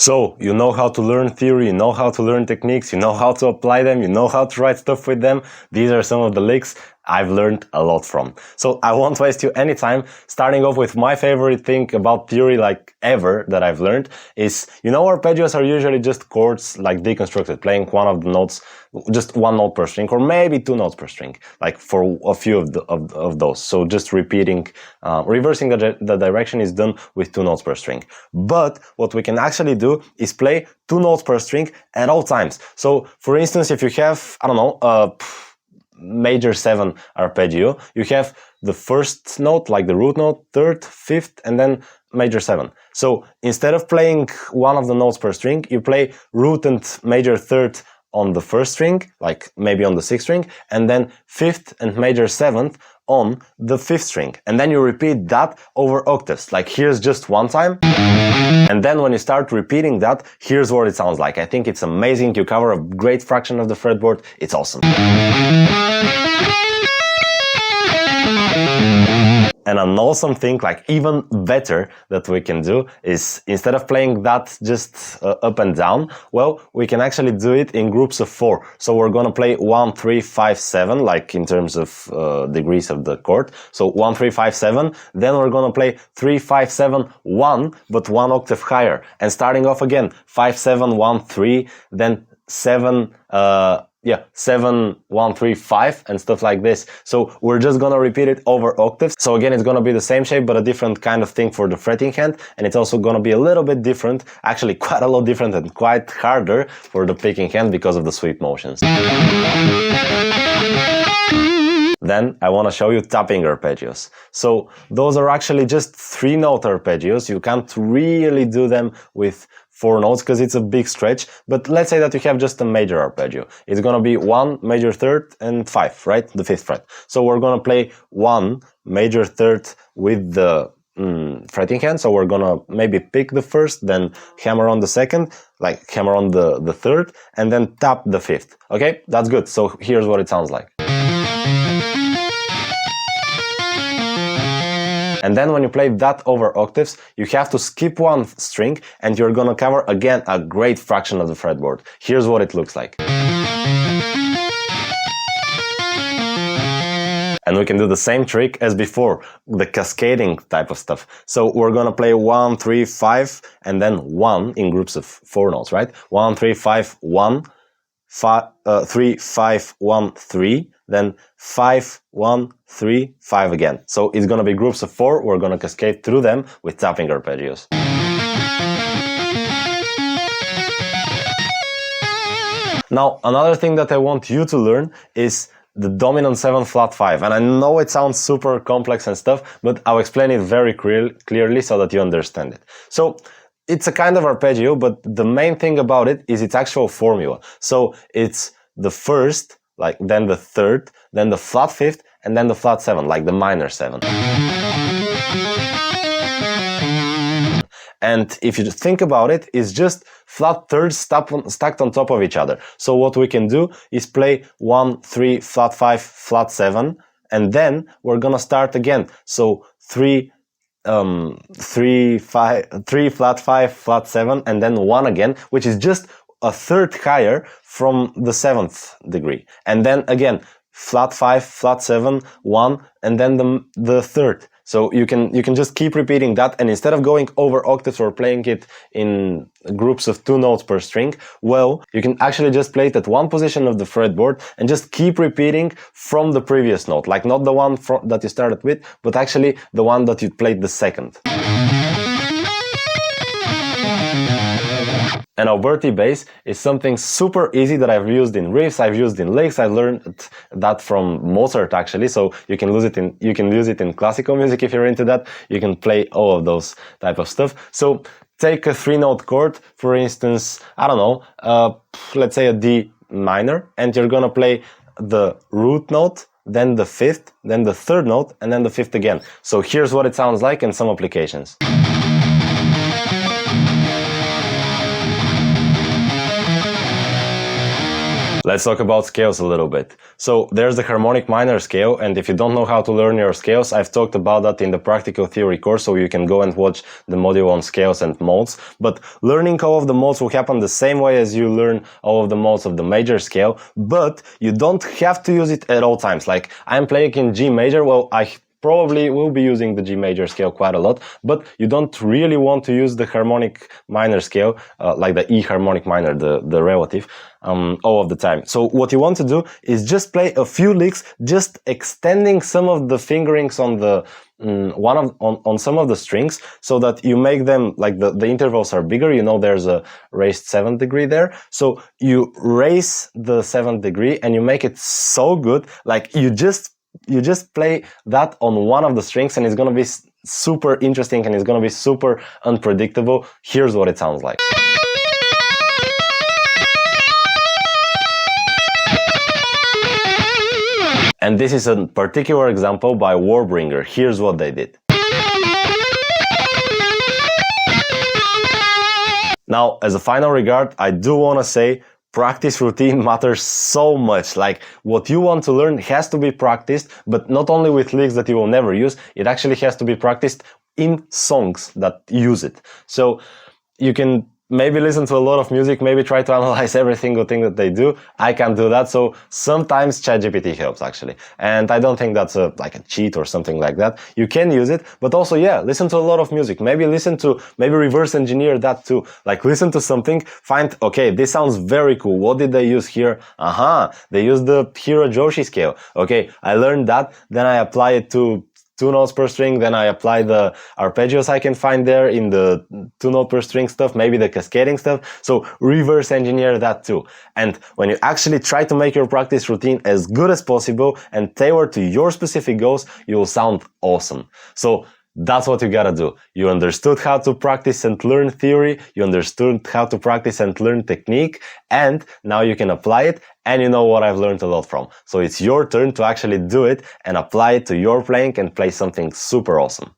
So, you know how to learn theory, you know how to learn techniques, you know how to apply them, you know how to write stuff with them. These are some of the licks I've learned a lot from. So I won't waste you any time. Starting off with my favorite thing about theory like ever that I've learned is, arpeggios are usually just chords like deconstructed, playing one of the notes, just one note per string, or maybe two notes per string, like for a few of those. So just repeating, reversing the direction is done with two notes per string. But what we can actually do is play two notes per string at all times. So for instance, if you have, major 7 arpeggio, you have the first note, like the root note, third, fifth, and then major 7. So instead of playing one of the notes per string, you play root and major third on the first string, like maybe on the 6th string, and then fifth and major 7th on the 5th string. And then you repeat that over octaves. Like here's just one time. And then when you start repeating that, here's what it sounds like. I think it's amazing. You cover a great fraction of the fretboard. It's awesome. And an awesome thing, like even better, that we can do is, instead of playing that just up and down, well, we can actually do it in groups of 4. So we're gonna play 1, 3, 5, 7, like in terms of degrees of the chord. So 1, 3, 5, 7. Then we're gonna play 3, 5, 7, 1, but 1 octave higher. And starting off again, 5, 7, 1, 3, then 7, 7, 1, 3, 5, and stuff like this. So we're just gonna repeat it over octaves. So again, it's gonna be the same shape, but a different kind of thing for the fretting hand. And it's also gonna be a little bit different, actually quite a lot different and quite harder for the picking hand because of the sweep motions. Then I want to show you tapping arpeggios. So those are actually just 3-note arpeggios. You can't really do them with 4 notes because it's a big stretch. But let's say that you have just a major arpeggio. It's going to be 1 major third and 5, right? The 5th fret. So we're going to play 1 major third with the fretting hand. So we're going to maybe pick the first, then hammer on the second, like hammer on the third, and then tap the 5th. Okay, that's good. So here's what it sounds like. And then when you play that over octaves, you have to skip one string and you're gonna cover again a great fraction of the fretboard. Here's what it looks like. And we can do the same trick as before, the cascading type of stuff. So we're gonna play 1, 3, 5, and then 1 in groups of 4 notes, right? 1, 3, 5, 1, 3, 5, 1, 3, then 5, 1, 3, 5 again. So it's gonna be groups of 4. We're gonna cascade through them with tapping arpeggios. Now, another thing that I want you to learn is the dominant 7 flat 5. And I know it sounds super complex and stuff, but I'll explain it very clearly so that you understand it. So it's a kind of arpeggio, but the main thing about it is its actual formula. So it's the first, like then the third, then the flat 5th, and then the flat 7, like the minor 7. And if you think about it, it's just flat thirds stacked on top of each other. So what we can do is play 1, 3, flat 5, flat 7, and then we're gonna start again. So 3, 3, flat 5, flat 7, and then 1 again, which is just a third higher from the 7th degree. And then again, flat 5, flat 7, 1, and then the third. So you can just keep repeating that, and instead of going over octaves or playing it in groups of 2 notes per string, well, you can actually just play it at one position of the fretboard and just keep repeating from the previous note, like not the one that you started with, but actually the one that you played the second. An Alberti bass is something super easy that I've used in riffs, I've used in licks. I learned that from Mozart actually, so you can use it in classical music if you're into that. You can play all of those type of stuff. So take a 3-note chord, for instance, I don't know, let's say a D minor, and you're gonna play the root note, then the 5th, then the 3rd note, and then the 5th again. So here's what it sounds like and some applications. Let's talk about scales a little bit. So there's the harmonic minor scale, and if you don't know how to learn your scales, I've talked about that in the practical theory course, so you can go and watch the module on scales and modes. But learning all of the modes will happen the same way as you learn all of the modes of the major scale, but you don't have to use it at all times. Like, I'm playing in G major, well, I probably will be using the G major scale quite a lot, but you don't really want to use the harmonic minor scale, like the E harmonic minor, the relative, all of the time. So what you want to do is just play a few licks, just extending some of the fingerings on the on some of the strings, so that you make them, like, the intervals are bigger. You know, there's a raised 7th degree there, so you raise the 7th degree and you make it so good, like you just play that on one of the strings and it's gonna be super interesting and it's gonna be super unpredictable. Here's what it sounds like. And this is a particular example by Warbringer. Here's what they did. Now, as a final regard, I do want to say practice routine matters so much. Like, what you want to learn has to be practiced, but not only with licks that you will never use, it actually has to be practiced in songs that use it. So you can maybe listen to a lot of music, maybe try to analyze every single thing that they do. I can't do that, so sometimes ChatGPT helps, actually. And I don't think that's like a cheat or something like that. You can use it, but also, yeah, listen to a lot of music. Maybe reverse engineer that too. Like, listen to something, find, okay, this sounds very cool. What did they use here? They used the Hiro Joshi scale. Okay, I learned that, then I apply it to 2 notes per string, then I apply the arpeggios I can find there in the 2 note per string stuff, maybe the cascading stuff. So reverse engineer that too. And when you actually try to make your practice routine as good as possible and tailored to your specific goals, you will sound awesome. So that's what you gotta do. You understood how to practice and learn theory, you understood how to practice and learn technique, and now you can apply it, and you know what I've learned a lot from. So it's your turn to actually do it and apply it to your playing and play something super awesome.